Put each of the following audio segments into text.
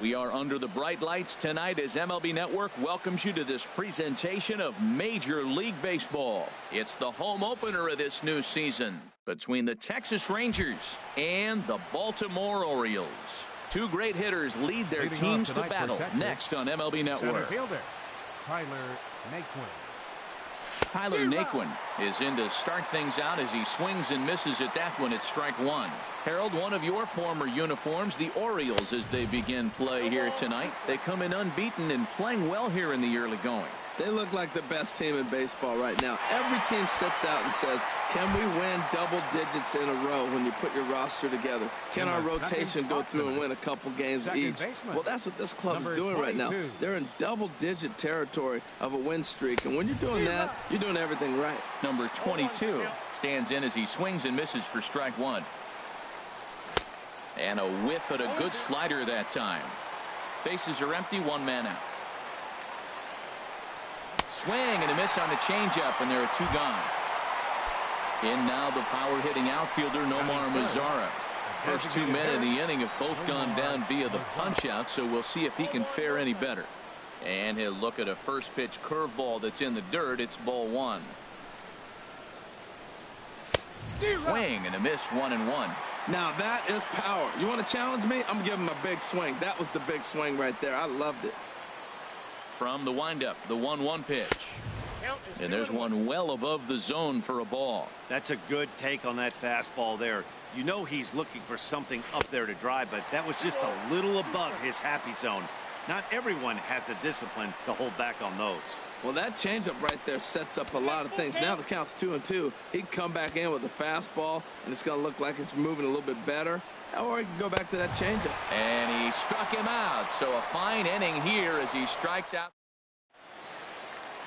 We are under the bright lights tonight as MLB Network welcomes you to this presentation of Major League Baseball. It's the home opener of this new season between the Texas Rangers and the Baltimore Orioles. Two great hitters lead their teams to battle next on MLB Network. Tyler Naquin is in to start things out as he swings and misses at that one at strike one. Harold, one of your former uniforms, the Orioles, as they begin play here tonight. They come in unbeaten and playing well here in the early going. They look like the best team in baseball right now. Every team sits out and says, can we win double digits in a row when you put your roster together? Can our rotation go through and win a couple games each? Well, that's what this club is doing right now. They're in double-digit territory of a win streak, and when you're doing that, you're doing everything right. Number 22 stands in as he swings and misses for strike one. And a whiff at a good slider that time. Bases are empty, one man out. Swing and a miss on the changeup, and there are two gone. In now the power-hitting outfielder Nomar Mazara. First 2 men in the inning have both gone down via the punch-out, so we'll see if he can fare any better. And he'll look at a first-pitch curveball that's in the dirt. It's ball one. Swing and a miss, 1-1. Now that is power. You want to challenge me? I'm giving him a big swing. That was the big swing right there. I loved it. From the windup, the 1-1 pitch. And there's one well above the zone for a ball. That's a good take on that fastball there. You know he's looking for something up there to drive, but that was just a little above his happy zone. Not everyone has the discipline to hold back on those. Well, that changeup right there sets up a lot of things. Now the count's 2-2. He can come back in with a fastball, and it's going to look like it's moving a little bit better. Or he can go back to that changeup. And he struck him out. So a fine inning here as he strikes out.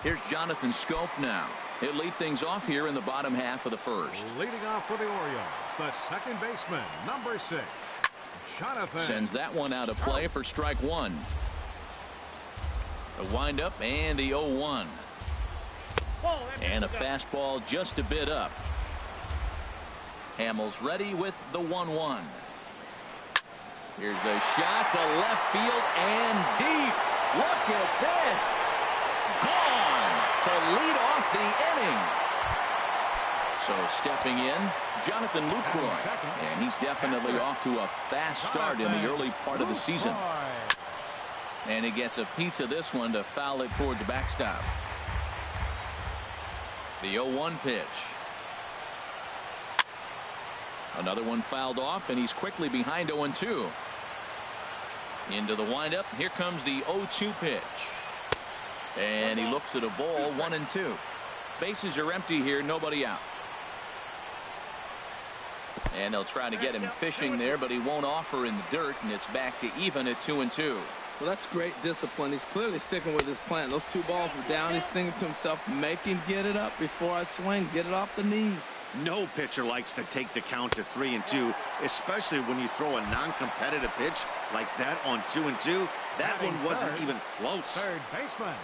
Here's Jonathan Schoop now. He'll lead things off here in the bottom half of the first. Leading off for the Orioles, the second baseman, number 6, Jonathan. Sends that one out of play for strike one. A windup and the 0-1. And a fastball just a bit up. Hamels ready with the 1-1. Here's a shot to left field and deep. Look at this. Gone to lead off the inning. So stepping in, Jonathan Lucroy. And he's definitely off to a fast start in the early part of the season. And he gets a piece of this one to foul it toward the backstop. The 0-1 pitch. Another one fouled off, and he's quickly behind 0-2. Into the windup. Here comes the 0-2 pitch. And he looks at a ball, 1-2. Bases are empty here, nobody out. And they'll try to get him fishing there, but he won't offer in the dirt, and it's back to even at 2-2. Well, that's great discipline. He's clearly sticking with his plan. Those two balls were down. He's thinking to himself, make him get it up before I swing. Get it off the knees. No pitcher likes to take the count to 3-2, especially when you throw a non-competitive pitch like that on 2-2. That one wasn't even close. Third baseman,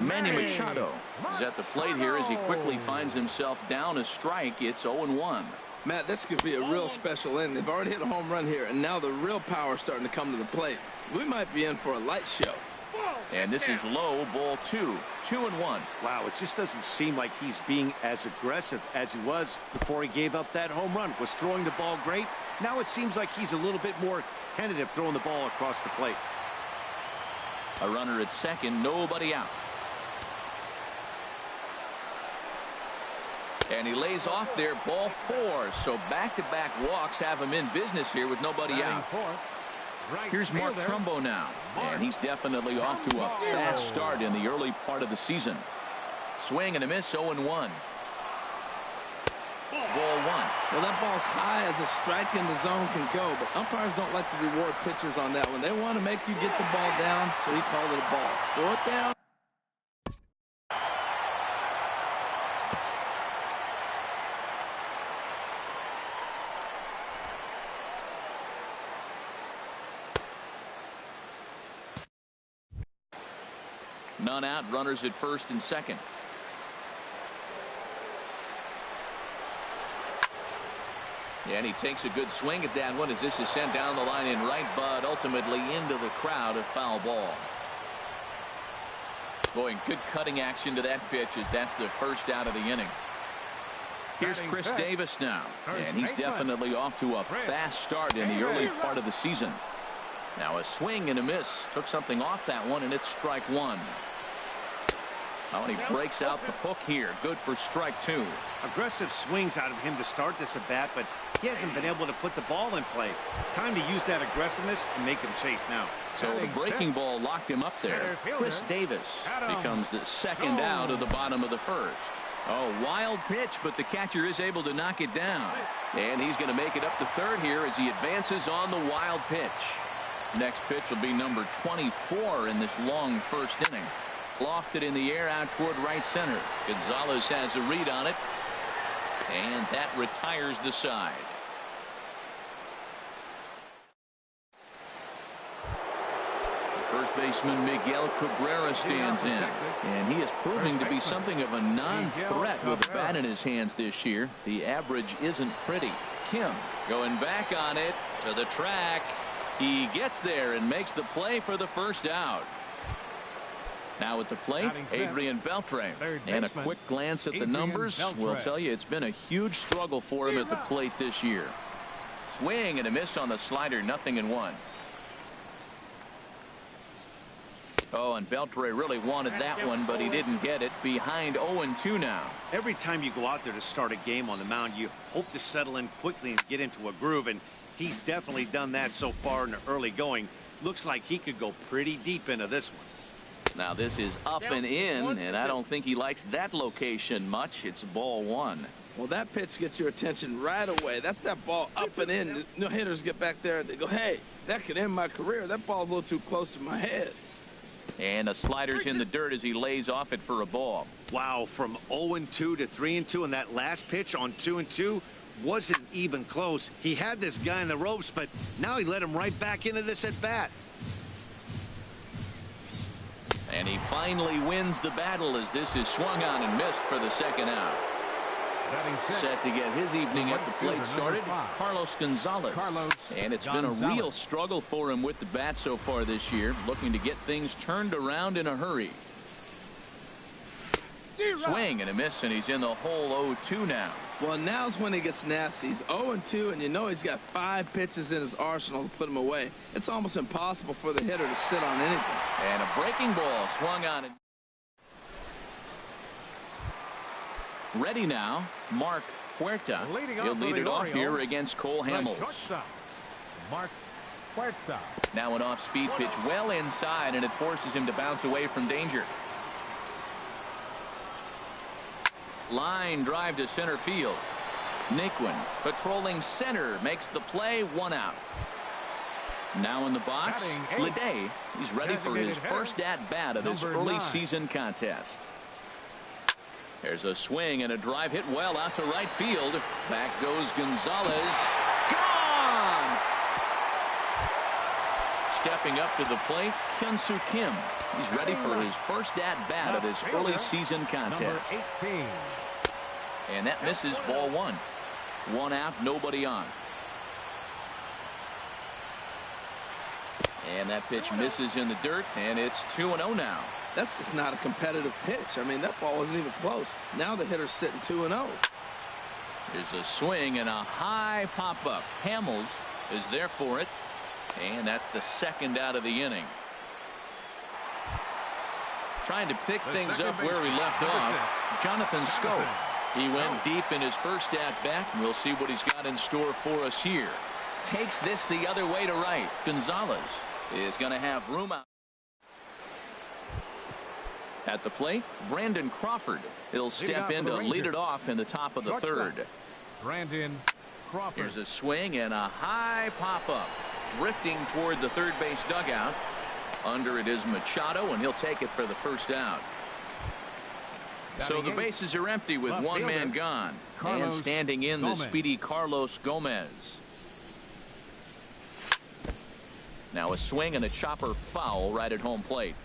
Manny Machado is at the plate here as he quickly finds himself down a strike. It's 0-1. Matt, this could be a real special inning. They've already hit a home run here, and now the real power is starting to come to the plate. We might be in for a light show. And this is low, ball 2. 2-1. Wow, it just doesn't seem like he's being as aggressive as he was before he gave up that home run. Was throwing the ball great. Now it seems like he's a little bit more tentative throwing the ball across the plate. A runner at second, nobody out. And he lays off there, ball 4. So back-to-back walks have him in business here with nobody out. Here's Mark Trumbo now, and he's definitely off to a fast start in the early part of the season. Swing and a miss, 0-1. Ball 1. Well, that ball's high as a strike in the zone can go, but umpires don't like to reward pitchers on that one. They want to make you get the ball down, so he called it a ball. Throw it down. None out, runners at first and second. And he takes a good swing at that one as this is sent down the line in right, but ultimately into the crowd, a foul ball. Boy, good cutting action to that pitch as that's the first out of the inning. Here's Chris Davis now, and he's definitely off to a fast start in the early part of the season. Now a swing and a miss. Took something off that one, and it's strike one. Oh, and he breaks out the hook here. Good for strike two. Aggressive swings out of him to start this at bat, but he hasn't been able to put the ball in play. Time to use that aggressiveness and make him chase now. So the breaking ball locked him up there. Chris Davis becomes the second out of the bottom of the first. Oh, wild pitch, but the catcher is able to knock it down. And he's going to make it up to third here as he advances on the wild pitch. Next pitch will be number 24 in this long first inning. Lofted in the air out toward right center. Gonzalez has a read on it. And that retires the side. First baseman Miguel Cabrera stands in, and he is proving to be something of a non-threat with the bat in his hands this year. The average isn't pretty. Kim going back on it to the track. He gets there and makes the play for the first out. Now at the plate, Adrian Beltre, and a quick glance at the numbers will tell you it's been a huge struggle for him at the plate this year. Swing and a miss on the slider, 0-1. Oh, and Beltre really wanted that one, but he didn't get it. Behind 0-2 now. Every time you go out there to start a game on the mound, you hope to settle in quickly and get into a groove, and he's definitely done that so far in the early going. Looks like he could go pretty deep into this one. Now this is up and in, and I don't think he likes that location much. It's ball one. Well, that pitch gets your attention right away. That's that ball up and in. No hitters get back there and they go, hey, that could end my career. That ball's a little too close to my head. And the slider's in the dirt as he lays off it for a ball. Wow, from 0-2 to 3-2, and that last pitch on 2-2 wasn't even close. He had this guy in the ropes, but now he let him right back into this at bat. And he finally wins the battle as this is swung on and missed for the second out. Set to get his evening at the plate started, Carlos Gonzalez. And it's been a real struggle for him with the bat so far this year, looking to get things turned around in a hurry. Swing and a miss, and he's in the hole 0-2 now. Well, now's when he gets nasty. He's 0-2, and you know he's got 5 pitches in his arsenal to put him away. It's almost impossible for the hitter to sit on anything. And a breaking ball swung on it. Ready now, Mark Huerta. He'll lead it off here against Cole Hamels. Mark Huerta. Now an off-speed pitch well inside, and it forces him to bounce away from danger. Line drive to center field. Naquin patrolling center makes the play, 1 out. Now in the box, Leday. He's ready for his first at-bat of this early season contest. There's a swing and a drive hit well out to right field. Back goes Gonzalez. Gone! Stepping up to the plate, Hyun-Soo Kim. He's ready for his first at-bat of this early season contest. And that misses, ball 1. 1 out, nobody on. And that pitch misses in the dirt, and it's 2-0 now. That's just not a competitive pitch. I mean, that ball wasn't even close. Now the hitter's sitting 2-0. There's a swing and a high pop-up. Hamels is there for it, and that's the second out of the inning. Trying to pick things up where he left off, Jonathan Scope. He went deep in his first at-bat, and we'll see what he's got in store for us here. Takes this the other way to right. Gonzalez is going to have room out. At the plate, Brandon Crawford. He'll step in to lead it off in the top of the third. Brandon Crawford. Here's a swing and a high pop-up. Drifting toward the third base dugout. Under it is Machado, and he'll take it for the first out. So the bases are empty with one man gone. And standing in the speedy Carlos Gomez. Now a swing and a chopper foul right at home plate.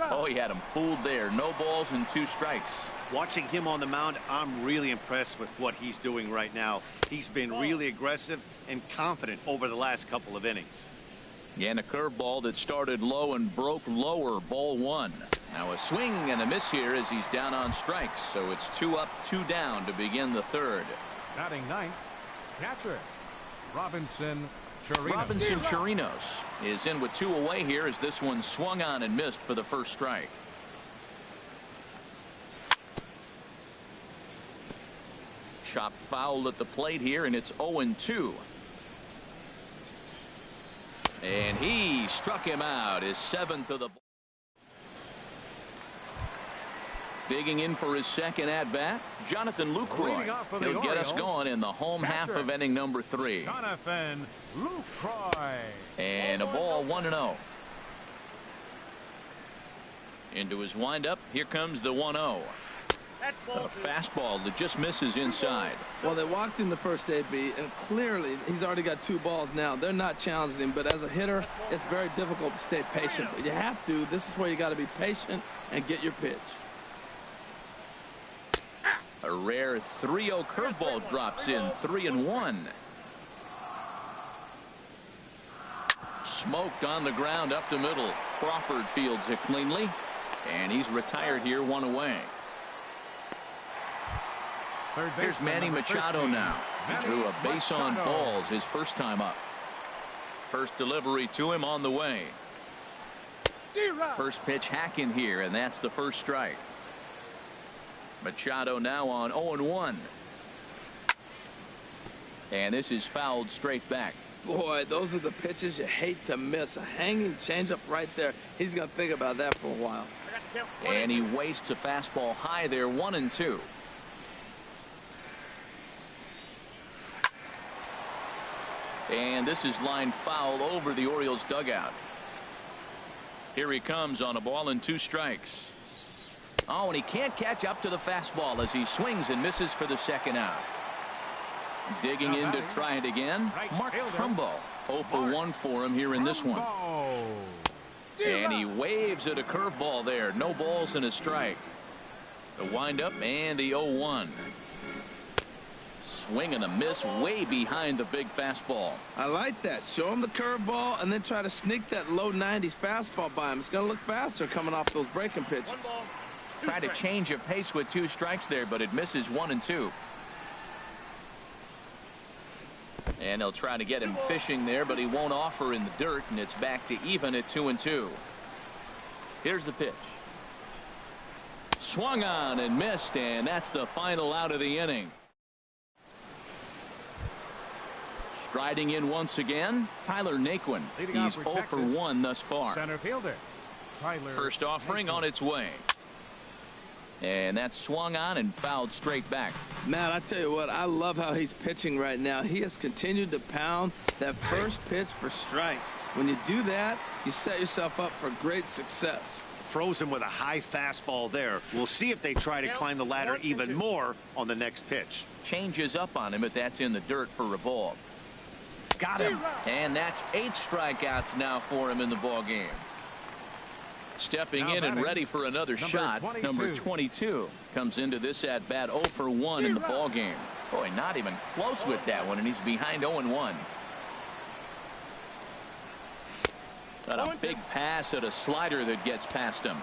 Oh, he had him fooled there. No balls and 2 strikes. Watching him on the mound, I'm really impressed with what he's doing right now. He's been really aggressive and confident over the last couple of innings. And a curveball that started low and broke lower. Ball 1. Now a swing and a miss here as he's down on strikes. So it's 2 up, 2 down to begin the 3rd. Batting 9th, catcher Robinson Chirinos is in with 2 away here as this one swung on and missed for the first strike. Chop foul at the plate here, and it's 0-2. And he struck him out, his 7th of the ball. Digging in for his 2nd at bat, Jonathan Lucroy. He'll get us going in the home half of inning number 3. Jonathan Lucroy. And a ball, 1-0. Into his windup, here comes the 1-0. A fastball that just misses inside. Well, they walked in the first AB, and clearly he's already got 2 balls now. They're not challenging him, but as a hitter, it's very difficult to stay patient. But you have to. This is where you got to be patient and get your pitch. A rare 3-0 curveball drops in, 3-1. Smoked on the ground up the middle. Crawford fields it cleanly, and he's retired here, 1 away. Here's Manny Machado now. He drew a base on balls his first time up. First delivery to him on the way. First pitch hacking here, and that's the first strike. Machado now on 0-1. And this is fouled straight back. Boy, those are the pitches you hate to miss. A hanging changeup right there. He's going to think about that for a while. And he wastes a fastball high there, 1-2. And this is lined foul over the Orioles dugout. Here he comes on a ball and 2 strikes. Oh, and he can't catch up to the fastball as he swings and misses for the 2nd out. Digging in to try it again, Mark Trumbo. 0 for 1 for him here in this one. And he waves at a curveball there. No balls and a strike. The windup and the 0-1. Swing and a miss way behind the big fastball. I like that. Show him the curveball and then try to sneak that low 90s fastball by him. It's going to look faster coming off those breaking pitches. Try to change of pace with 2 strikes there, but it misses 1-2. And they'll try to get him fishing there, but he won't offer in the dirt, and it's back to even at 2-2. Here's the pitch. Swung on and missed, and that's the final out of the inning. Striding in once again, Tyler Naquin. He's 0 for 1 thus far. Center fielder Tyler. First offering on its way. And that's swung on and fouled straight back. Matt, I tell you what, I love how he's pitching right now. He has continued to pound that first pitch for strikes. When you do that, you set yourself up for great success. Frozen with a high fastball there. We'll see if they try to climb the ladder even more on the next pitch. Changes up on him, but that's in the dirt for a ball. Got him. And that's 8 strikeouts now for him in the ball game. Stepping in and ready for another shot. Number 22 comes into this at bat 0 for 1 in the ball game. Boy, not even close with that one, and he's behind 0-1. Got a big pass at a slider that gets past him.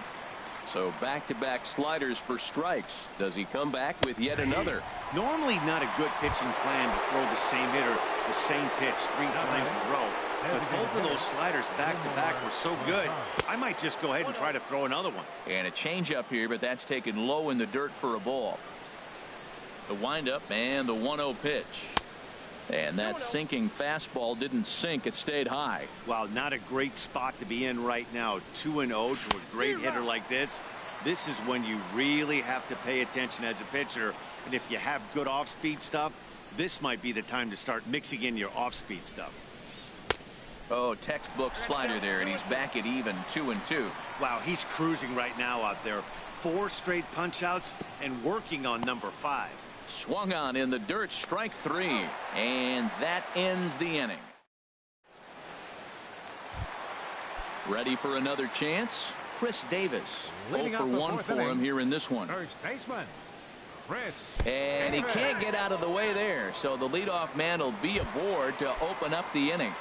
So back-to-back sliders for strikes. Does he come back with yet another? Normally not a good pitching plan to throw the same hitter the same pitch 3 times in a row. But both of those sliders back-to-back were so good, I might just go ahead and try to throw another one. And a changeup here, but that's taken low in the dirt for a ball. The windup and the 1-0 pitch. And that sinking fastball didn't sink. It stayed high. Wow, not a great spot to be in right now. 2-0 to a great hitter like this. This is when you really have to pay attention as a pitcher. And if you have good off-speed stuff, this might be the time to start mixing in your off-speed stuff. Oh, textbook slider there, and he's back at even 2-2. Wow, he's cruising right now out there. 4 straight punch-outs and working on number 5. Swung on in the dirt, strike 3, and that ends the inning. Ready for another chance? Chris Davis. Leading 0 for up the 1 fourth for him inning, here in this one. First baseman, Chris And he Davis. can't get out of the way there. So the leadoff man will be aboard to open up the inning.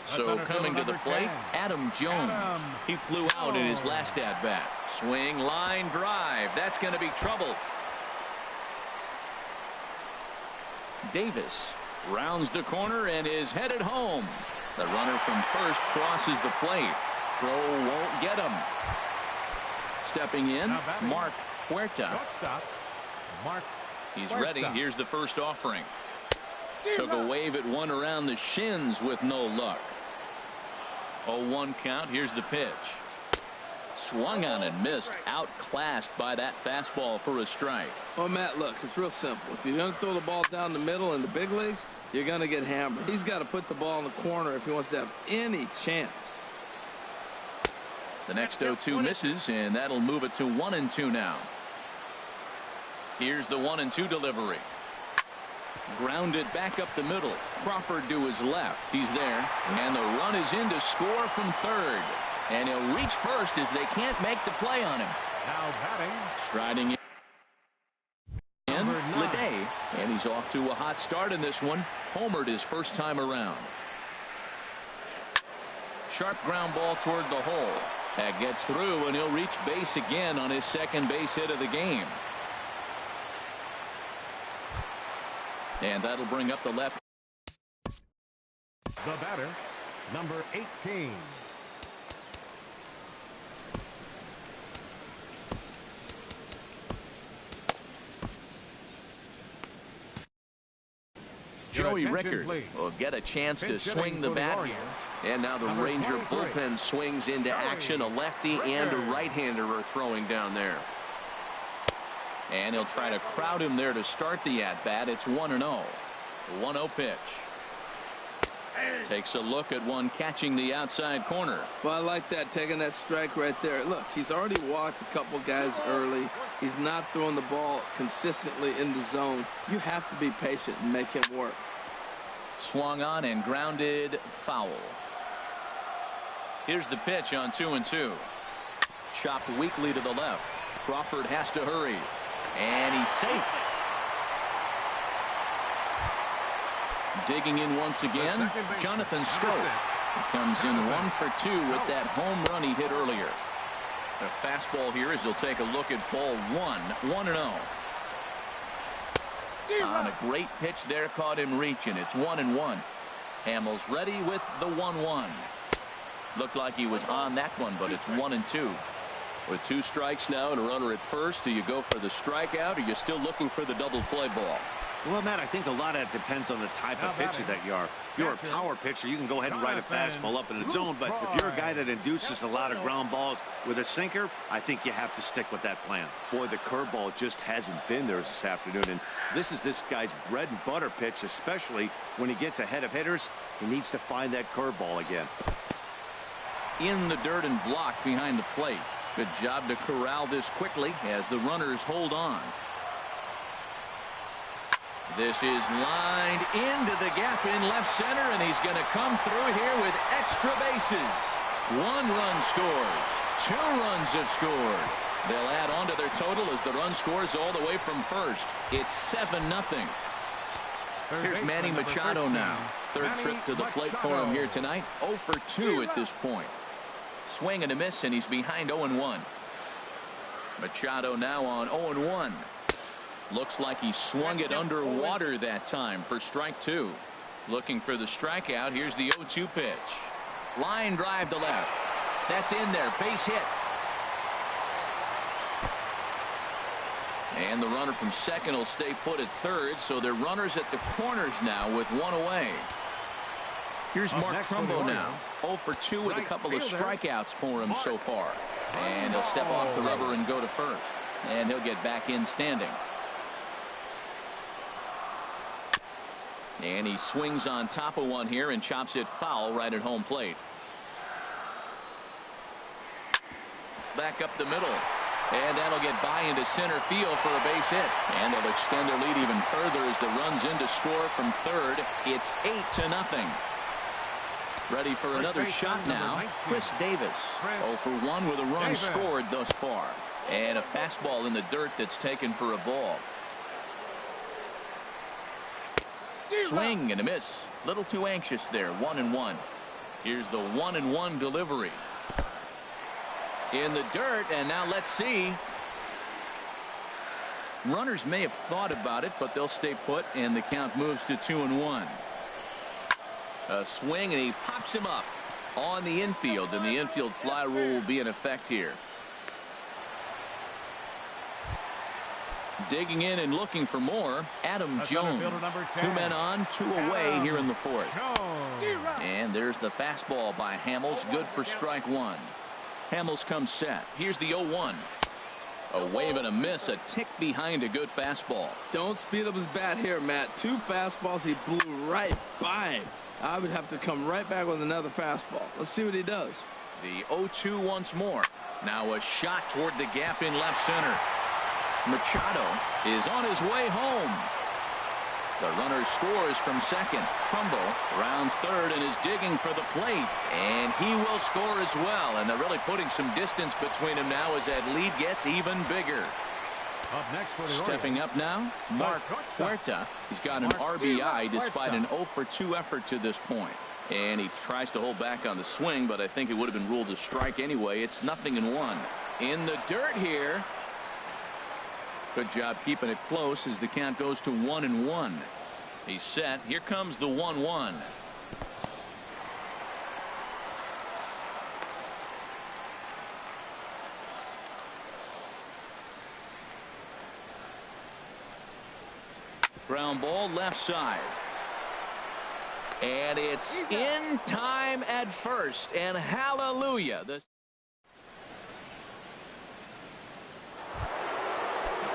So coming to the plate, Adam Jones. He flew out in his last at-bat. Swing, line, drive. That's going to be trouble. Davis rounds the corner and is headed home. The runner from first crosses the plate. Throw won't get him. Stepping in, Mark Huerta. Shortstop, Mark He's Huerta. ready. Here's the first offering. Took a wave at one around the shins with no luck. 0-1 count. Here's the pitch. Swung on and missed. Outclassed by that fastball for a strike. Well, Matt, look, it's real simple. If you're going to throw the ball down the middle in the big leagues, you're going to get hammered. He's got to put the ball in the corner if he wants to have any chance. The next 0-2 misses, and that'll move it to 1-2 now. Here's the 1-2 delivery. Grounded back up the middle. Crawford to his left. He's there, and the run is in to score from third. And he'll reach first as they can't make the play on him. Now batting, Striding in, Leday, and he's off to a hot start in this one. Homered his first time around. Sharp ground ball toward the hole. That gets through, and he'll reach base again on his second base hit of the game. And that'll bring up the left. the batter, number 18. Joey Your attention, Rickard please. will get a chance to Pinch swing hitting the for the bat Warriors. here. And now the Number Ranger 23. bullpen swings into action. A lefty and a right-hander are throwing down there. And he'll try to crowd him there to start the at-bat. It's 1-0. 1-0 pitch. Takes a look at one catching the outside corner. Well, I like that, taking that strike right there. Look, he's already walked a couple guys early. He's not throwing the ball consistently in the zone. You have to be patient and make him work. Swung on and grounded foul. Here's the pitch on 2-2. Chopped weakly to the left. Crawford has to hurry. And he's safe. Digging in once again, Jonathan Scope. Comes in 1 for 2 with that home run he hit earlier. The fastball here as he'll take a look at ball 1. 1-0. On a great pitch there, caught him reaching. It's 1-1. Hamels ready with the 1-1. Looked like he was on that one, but it's 1-2. With 2 strikes now and a runner at first, do you go for the strikeout, or are you still looking for the double play ball? Well, Matt, I think a lot of it depends on the type of pitcher that you are. If you're a power pitcher, you can go ahead and ride a fastball up in the zone, but if you're a guy that induces a lot of ground balls with a sinker, I think you have to stick with that plan. Boy, the curveball just hasn't been there this afternoon, and this is this guy's bread and butter pitch, especially when he gets ahead of hitters. He needs to find that curveball again. In the dirt and blocked behind the plate. Good job to corral this quickly as the runners hold on. This is lined into the gap in left center, and he's going to come through here with extra bases. 1 run scores. 2 runs have scored. They'll add on to their total as the run scores all the way from first. It's 7-0. Here's Manny Machado now. Third trip to the plate for him here tonight. 0 for 2 at this point. Swing and a miss, and he's behind 0-1. Machado now on 0-1. Looks like he swung it underwater that time for strike 2. Looking for the strikeout. Here's the 0-2 pitch. Line drive to left. That's in there. Base hit. And the runner from second will stay put at third, so they're runners at the corners now with 1 away. Here's Mark Trumbo now. 0 for 2 with a couple of strikeouts for him so far. And he'll step off the rubber and go to first. And he'll get back in standing. And he swings on top of one here and chops it foul right at home plate. Back up the middle. And that'll get by into center field for a base hit. And they'll extend their lead even further as the run's in to score from third. It's 8-0. Ready for another shot now. Chris Davis. 0 for 1 with a run scored thus far. And a fastball in the dirt that's taken for a ball. Swing and a miss. Little too anxious there. 1-1. Here's the 1-1 delivery. In the dirt, and now let's see. Runners may have thought about it, but they'll stay put, and the count moves to 2-1. A swing, and he pops him up on the infield, and the infield fly rule will be in effect here. Digging in and looking for more, Adam Jones. 2 men on, 2 away here in the 4th. And there's the fastball by Hamels, good for strike 1. Hamels comes set. Here's the 0-1. A wave and a miss, a tick behind a good fastball. Don't speed up his bat here, Matt. 2 fastballs, he blew right by him. I would have to come right back with another fastball. Let's see what he does. The 0-2 once more. Now a shot toward the gap in left center. Machado is on his way home. The runner scores from second. Trumbo rounds third and is digging for the plate. And he will score as well. And they're really putting some distance between them now as that lead gets even bigger. Up next for the Stepping up now, Mark Huerta. He's got an RBI despite an 0 for 2 effort to this point. And he tries to hold back on the swing, but I think it would have been ruled a strike anyway. It's 0-1. In the dirt here. Good job keeping it close as the count goes to 1-1. He's set. Here comes the 1-1. Ground ball left side. And it's in time at first. And hallelujah. The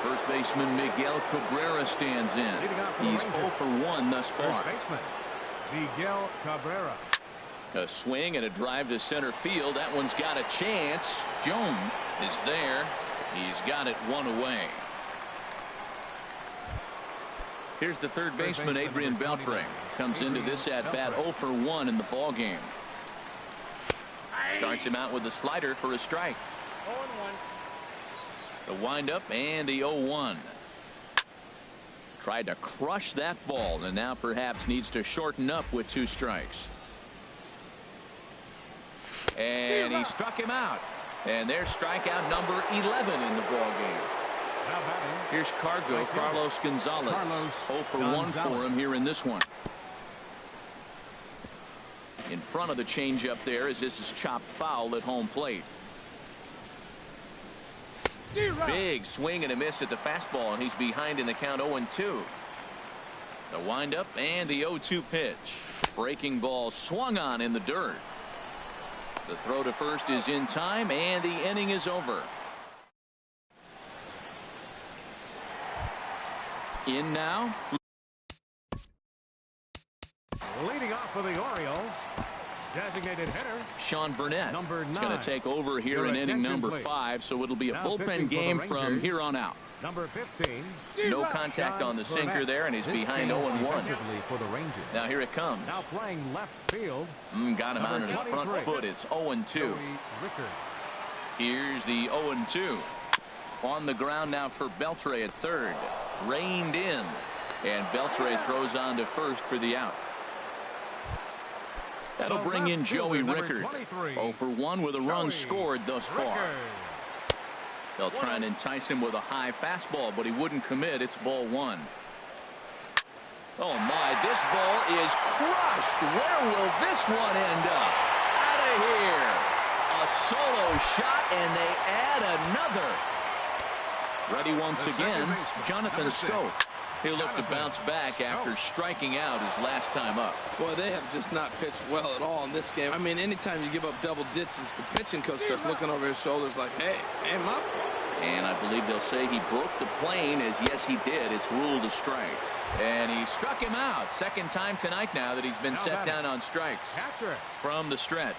first baseman Miguel Cabrera stands in. He's 0 for 1 thus far. Miguel Cabrera. A swing and a drive to center field. That one's got a chance. Jones is there. He's got it 1 away. Here's the third baseman, Adrian Beltre. Comes into this at bat 0 for 1 in the ball game. Starts him out with a slider for a strike. 0-1. The windup and the 0-1. Tried to crush that ball and now perhaps needs to shorten up with 2 strikes. And he struck him out. And there's strikeout number 11 in the ball game. Here's Carlos Gonzalez. 0 for 1 for him here in this one. In front of the changeup there as this is chopped foul at home plate. Big swing and a miss at the fastball, and he's behind in the count 0-2. The windup and the 0-2 pitch. Breaking ball swung on in the dirt. The throw to first is in time, and the inning is over. In now. Leading off for the Orioles, designated hitter Sean Burnett. Number 9. Is going to take over here in inning number 5, so it'll be a bullpen game from here on out. Number 15. No contact on the sinker there, and he's behind 0-1. For the Rangers. Now here it comes. Now playing left field. Got him on his front foot. It's 0-2. Here's the 0-2. On the ground now for Beltre at third. Reined in. And Beltre throws on to first for the out. That'll bring in Joey Rickard. 0 for 1 with a run scored thus far. They'll try and entice him with a high fastball, but he wouldn't commit. It's ball 1. Oh my, this ball is crushed. Where will this one end up? Out of here. A solo shot, and they add another. Ready once again, Jonathan Scope. He'll look to bounce back after striking out his last time up. Boy, they have just not pitched well at all in this game. I mean, anytime you give up double digits, the pitching coach starts looking over his shoulders like, hey, my fault. And I believe they'll say he broke the plane, as yes, he did. It's ruled a strike. And he struck him out. Second time tonight now that he's been set down on strikes. From the stretch.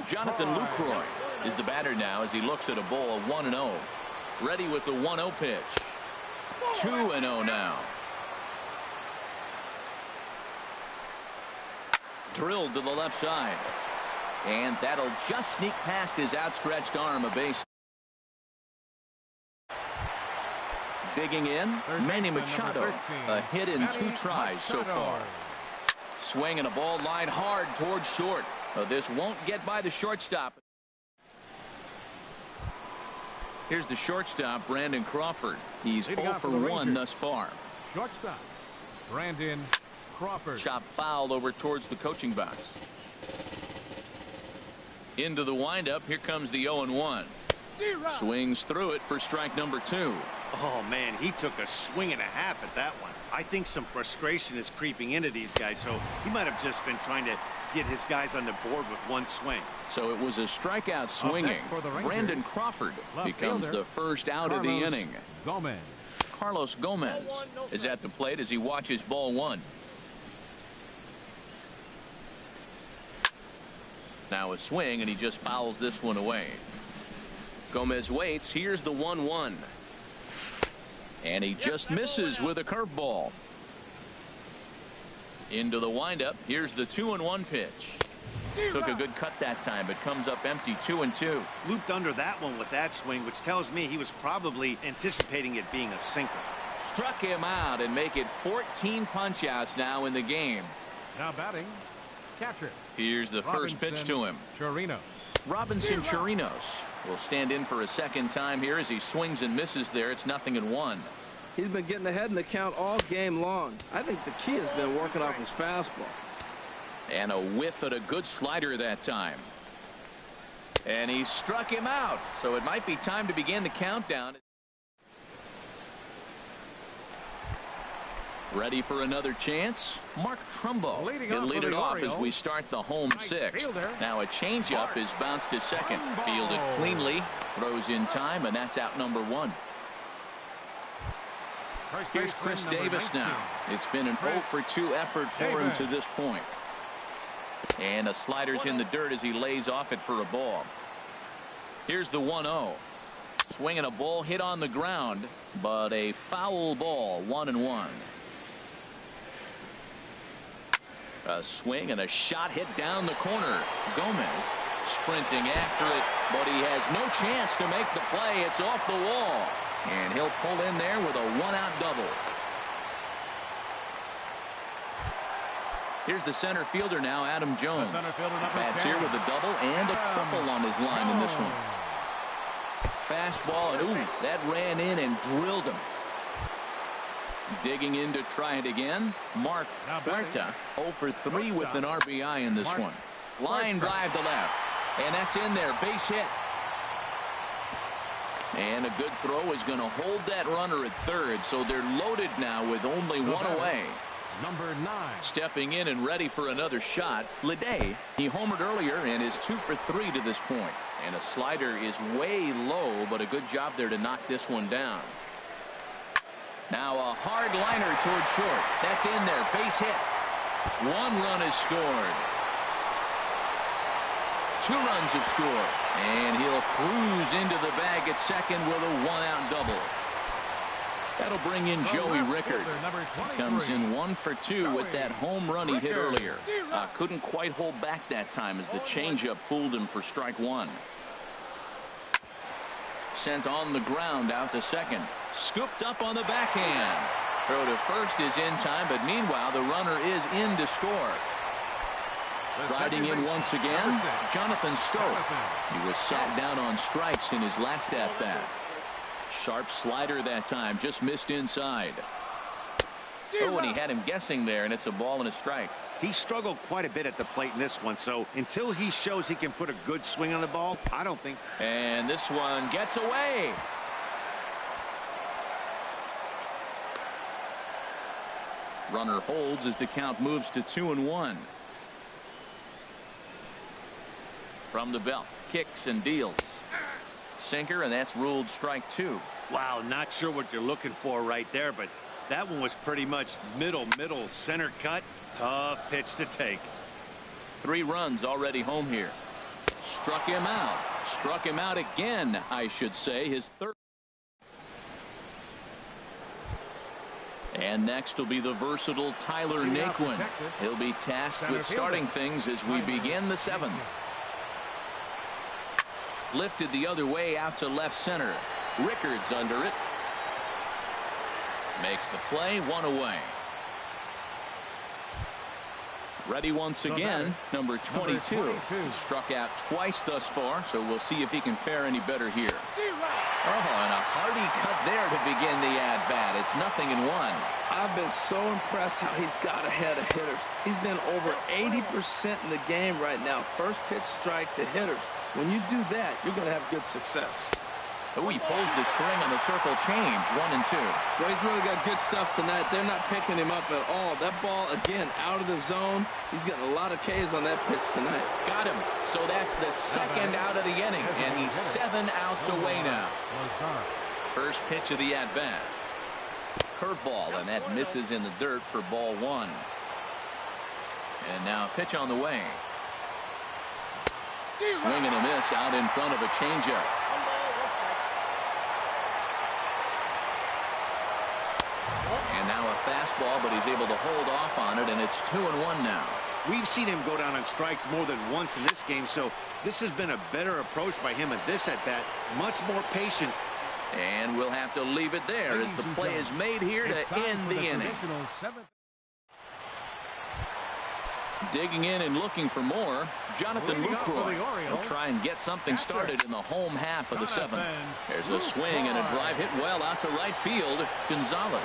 Jonathan Lucroy is the batter now as he looks at a ball of 1-0. Ready with the 1-0 pitch. 2-0 now. Drilled to the left side. And that'll just sneak past his outstretched arm, a base. Digging in, Manny Machado. A hit in 2 tries so far. Swinging a ball line hard towards short. This won't get by the shortstop. Here's the shortstop, Brandon Crawford. He's 0 for 1 thus far. Shortstop, Brandon Crawford. Chop foul over towards the coaching box. Into the windup. Here comes the 0-1. Swings through it for strike number 2. Oh, man, he took a swing and a half at that one. I think some frustration is creeping into these guys, so he might have just been trying to get his guys on the board with one swing. So it was a strikeout swinging. Brandon Crawford becomes the first out of the inning. Carlos Gomez is at the plate as he watches ball 1. Now a swing, and he just fouls this one away. Gomez waits. Here's the 1-1. And he just misses with a curveball. Into the windup. Here's the 2-1 pitch. Took a good cut that time, but comes up empty. 2-2. Looped under that one with that swing, which tells me he was probably anticipating it being a sinker. Struck him out and make it 14 punch-outs now in the game. Now batting, catcher. Here's the first pitch to him. Robinson Chirinos will stand in for a second time here as he swings and misses there. It's 0-1. He's been getting ahead in the count all game long. I think the key has been working off his fastball. And a whiff at a good slider that time. And he struck him out. So it might be time to begin the countdown. Ready for another chance? Mark Trumbo. He'll lead it off as we start the home 6th. Now a changeup is bounced to second. Fielded cleanly. Throws in time, and that's out number 1. Here's Chris Davis now. It's been an 0 for 2 effort for him to this point. And a slider's in the dirt as he lays off it for a ball. Here's the 1-0. Swinging a ball hit on the ground, but a foul ball. 1-1. A swing and a shot hit down the corner. Gomez sprinting after it, but he has no chance to make the play. It's off the wall, and he'll pull in there with a 1-out double. Here's the center fielder now, Adam Jones. Bats here with a double and a triple on his line in this one. Fastball, and ooh, that ran in and drilled him. Digging in to try it again. Mark Huerta 0 for 3 with an RBI in this one. Line drive to left, and that's in there. Base hit. And a good throw is going to hold that runner at third, so they're loaded now with only 1 away. Number 9. Stepping in and ready for another shot, Leday. He homered earlier and is 2 for 3 to this point. And a slider is way low, but a good job there to knock this one down. Now a hard liner toward short. That's in there. Base hit. 1 run is scored. 2 runs have scored. And he'll cruise into the bag at second with a 1-out double. That'll bring in Joey Rickard. Comes in 1 for 2 with that home run he hit earlier. Couldn't quite hold back that time as the changeup fooled him for strike 1. Sent on the ground out to second. Scooped up on the backhand. Throw to first is in time, but meanwhile the runner is in to score. Riding in once again, Jonathan Stowe. He was sat down on strikes in his last at-bat. Sharp slider that time, just missed inside. Oh, and he had him guessing there, and it's a ball and a strike. He struggled quite a bit at the plate in this one, so until he shows he can put a good swing on the ball, I don't think. And this one gets away. Runner holds as the count moves to 2-1. From the belt, kicks and deals. Sinker, and that's ruled strike 2. Wow, not sure what you're looking for right there, but that one was pretty much middle center cut. Tough pitch to take. 3 runs already home here. Struck him out. Struck him out again, I should say. His third. And next will be the versatile Tyler Naquin. He'll be tasked with starting things as we begin the 7th. Lifted the other way out to left center. Rickards under it. Makes the play, 1 away. Ready once again, number 22. He struck out twice thus far, so we'll see if he can fare any better here. Oh, and a hearty cut there to begin the at-bat. It's 0-1. I've been so impressed how he's got ahead of hitters. He's been over 80% in the game right now. First pitch strike to hitters. When you do that, you're going to have good success. Oh, he pulls the string on the circle change, 1-2. Well, he's really got good stuff tonight. They're not picking him up at all. That ball, again, out of the zone. He's getting a lot of Ks on that pitch tonight. Got him. So that's the 2nd out of the inning, and he's 7 outs away now. First pitch of the at-bat. Curveball, and that misses in the dirt for ball 1. And now pitch on the way. Swing and a miss out in front of a changeup. And now a fastball, but he's able to hold off on it, and it's 2-1 now. We've seen him go down on strikes more than once in this game, so this has been a better approach by him at this at-bat. Much more patient. And we'll have to leave it there as the play is made here to end the inning. Digging in and looking for more, Jonathan Lucroy will try and get something started in the home half of the 7th. There's a swing and a drive hit well out to right field. Gonzalez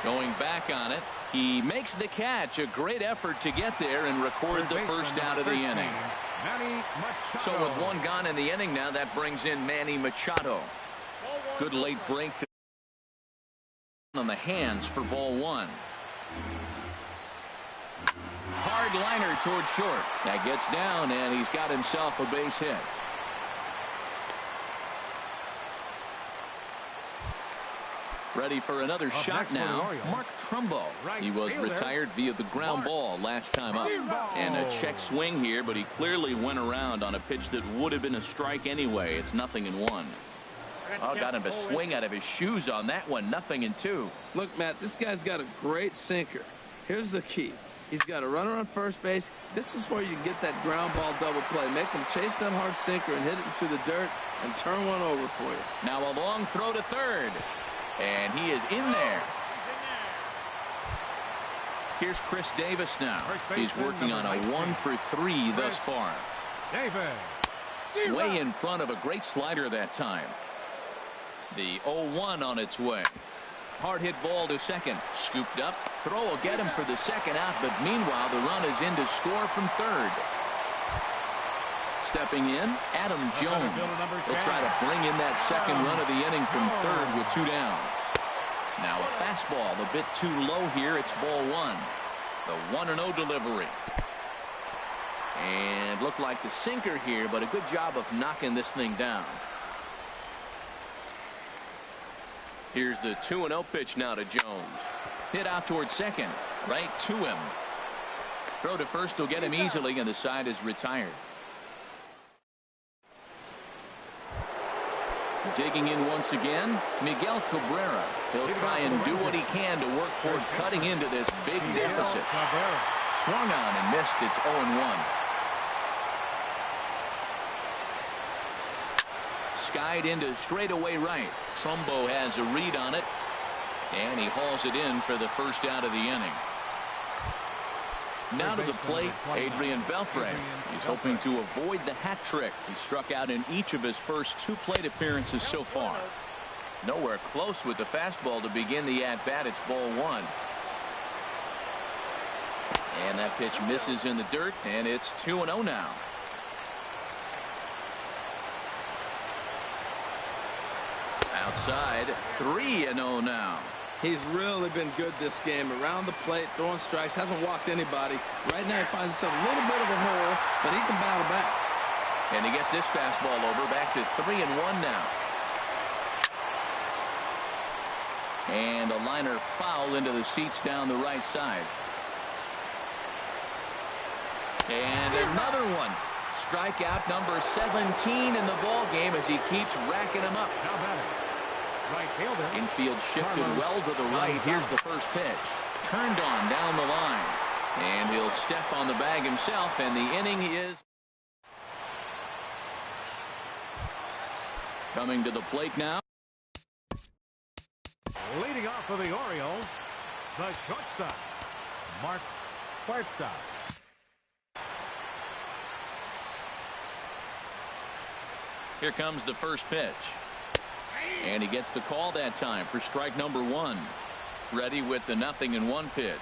going back on it. He makes the catch. A great effort to get there and record the first out of the inning. So with 1 gone in the inning now, that brings in Manny Machado. Good late break on the hands for ball 1. Hard liner toward short. That gets down, and he's got himself a base hit. Ready for another shot now. Mark Trumbo. He was retired via the ground ball last time up. And a check swing here, but he clearly went around on a pitch that would have been a strike anyway. It's 0-1. Oh, got him to swing out of his shoes on that one. 0-2. Look, Matt, this guy's got a great sinker. Here's the key. He's got a runner on first base. This is where you get that ground ball double play. Make him chase that hard sinker and hit it into the dirt and turn one over for you. Now a long throw to third. And he is in there. Here's Chris Davis now. He's working on a 1-for-3 thus far. Way in front of a great slider that time. The 0-1 on its way. Hard hit ball to second. Scooped up. Throw will get him for the 2nd out, but meanwhile the run is in to score from third. Stepping in, Adam Jones. He'll try to bring in that 2nd run of the inning from third with 2 down. Now a fastball a bit too low here. It's ball 1. The 1-0 delivery. And looked like the sinker here, but a good job of knocking this thing down. Here's the 2-0 pitch now to Jones. Hit out towards second. Right to him. Throw to first will get him easily, and the side is retired. Digging in once again, Miguel Cabrera. He'll try and do what he can to work toward cutting into this big deficit. Swung on and missed. It's 0-1. Skied into straightaway right. Trumbo has a read on it, and he hauls it in for the first out of the inning. Now to the plate, Adrian Beltre. He's hoping to avoid the hat trick. He struck out in each of his first 2 plate appearances so far. Nowhere close with the fastball to begin the at-bat. It's ball 1. And that pitch misses in the dirt, and it's 2-0 now. Outside, 3-0 now. He's really been good this game. Around the plate, throwing strikes, hasn't walked anybody. Right now he finds himself a little bit of a hole, but he can battle back. And he gets this fastball over, back to 3-1 now. And a liner foul into the seats down the right side. And another one. Strikeout number 17 in the ball game as he keeps racking them up. Right fielder. Infield shifted well to the right. Here's the first pitch. Turned on down the line. And he'll step on the bag himself, and the inning is coming to the plate now. Leading off for the Orioles, the shortstop, Mark Barca. Here comes the first pitch. And he gets the call that time for strike number 1. Ready with the 0-1 pitch.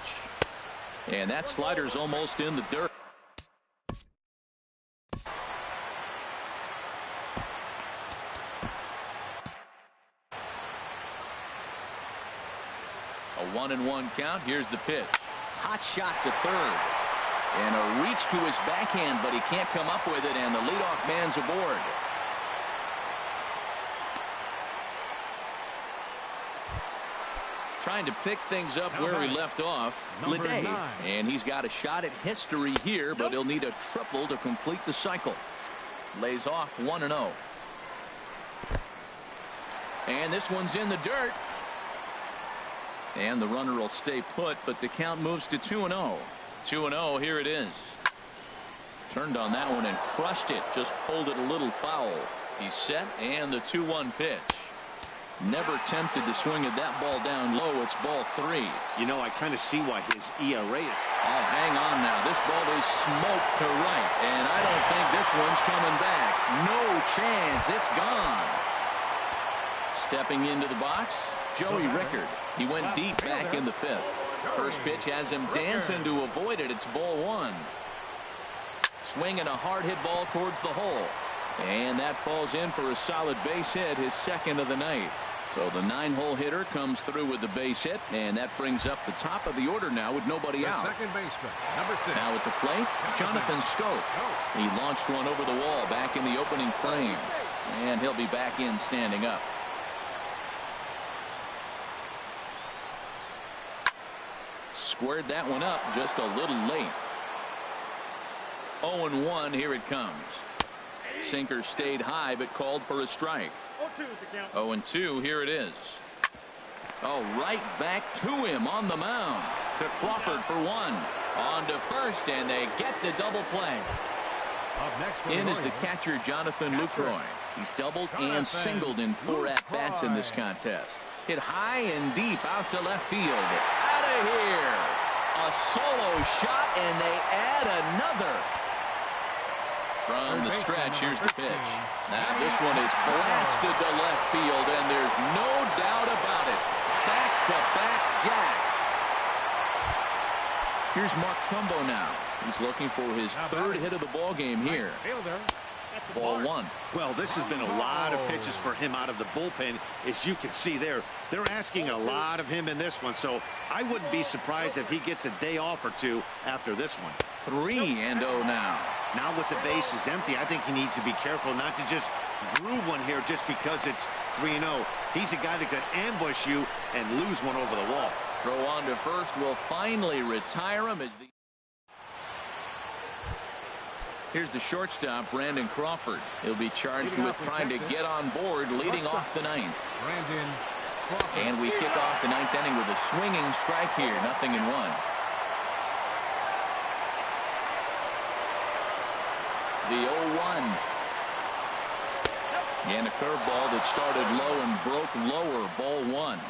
And that slider's almost in the dirt. A 1-1 count. Here's the pitch. Hot shot to third. And a reach to his backhand, but he can't come up with it, and the leadoff man's aboard. Trying to pick things up where he left off. Lede. And he's got a shot at history here, but he'll need a triple to complete the cycle. Lays off 1-0. And this one's in the dirt. And the runner will stay put, but the count moves to 2-0. 2-0, here it is. Turned on that one and crushed it. Just pulled it a little foul. He's set, and the 2-1 pitch. Never tempted to swing at that ball down low. It's ball 3. You know, I kind of see why his ERA is. Oh, hang on now. This ball is smoked to right, and I don't think this one's coming back. No chance. It's gone. Stepping into the box, Joey Rickard. He went deep back in the 5th. First pitch has him dancing to avoid it. It's ball 1. Swinging a hard hit ball towards the hole. And that falls in for a solid base hit, his second of the night. So the 9-hole hitter comes through with the base hit, and that brings up the top of the order now with nobody out. Second baseman, number 6. Now at the plate, Jonathan Scope. He launched one over the wall back in the opening frame, and he'll be back in standing up. Squared that one up just a little late. 0-1, here it comes. Sinker stayed high but called for a strike. 0-2, here it is. Oh, right back to him on the mound. To Crawford for 1. On to first, and they get the double play. In is the catcher, Jonathan Lucroy. He's doubled and singled in 4 at-bats in this contest. Hit high and deep out to left field. Out of here. A solo shot, and they add another. From the stretch, here's the pitch. Now this one is blasted to left field, and there's no doubt about it. Back-to-back jacks. Here's Mark Trumbo now. He's looking for his 3rd hit of the ball game here. Ball 1. Well, this has been a lot of pitches for him out of the bullpen. As you can see there, they're asking a lot of him in this one, so I wouldn't be surprised if he gets a day off or 2 after this one. 3-0 now. Now with the bases empty, I think he needs to be careful not to just groove one here just because it's 3-0. He's a guy that could ambush you and lose one over the wall. Throw on to first will finally retire him as the... Here's the shortstop, Brandon Crawford. He'll be charged with trying to get on board, leading off the 9th. And we kick off the 9th inning with a swinging strike here, 0-1. The 0-1. And a curveball that started low and broke lower, ball 1.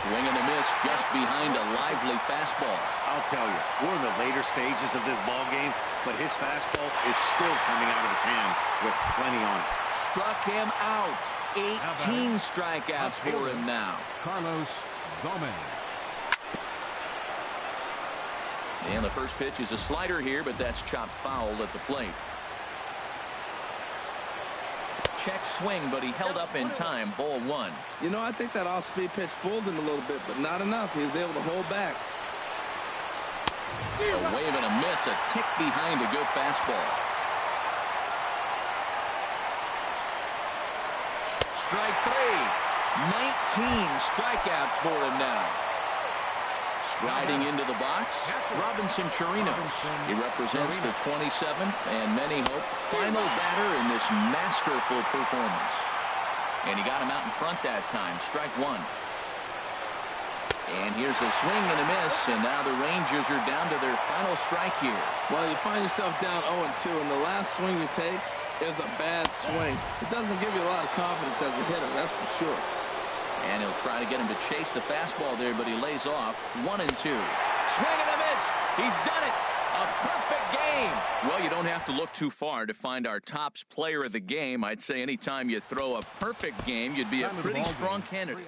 Swing and a miss just behind a lively fastball. I'll tell you, we're in the later stages of this ball game, but his fastball is still coming out of his hand with plenty on it. Struck him out. 18 strikeouts for him now. Carlos Gomez. And the first pitch is a slider here, but that's chopped foul at the plate. Check swing, but he held up in time. Ball 1. You know, I think that off-speed pitch fooled him a little bit, but not enough. He was able to hold back. A wave and a miss, a tick behind a good fastball. Strike 3. 19 strikeouts for him now. Striding into the box, Robinson Chirinos. He represents the 27th and many hope final batter in this masterful performance. And he got him out in front that time. Strike one. And here's a swing and a miss, and now the Rangers are down to their final strike here. Well, you find yourself down 0-2, and the last swing you take is a bad swing. It doesn't give you a lot of confidence as a hitter, that's for sure. And he'll try to get him to chase the fastball there, but he lays off. 1-2. Swing and a miss. He's done it. A perfect game. Well, you don't have to look too far to find our tops player of the game. I'd say anytime you throw a perfect game, you'd be a pretty strong candidate.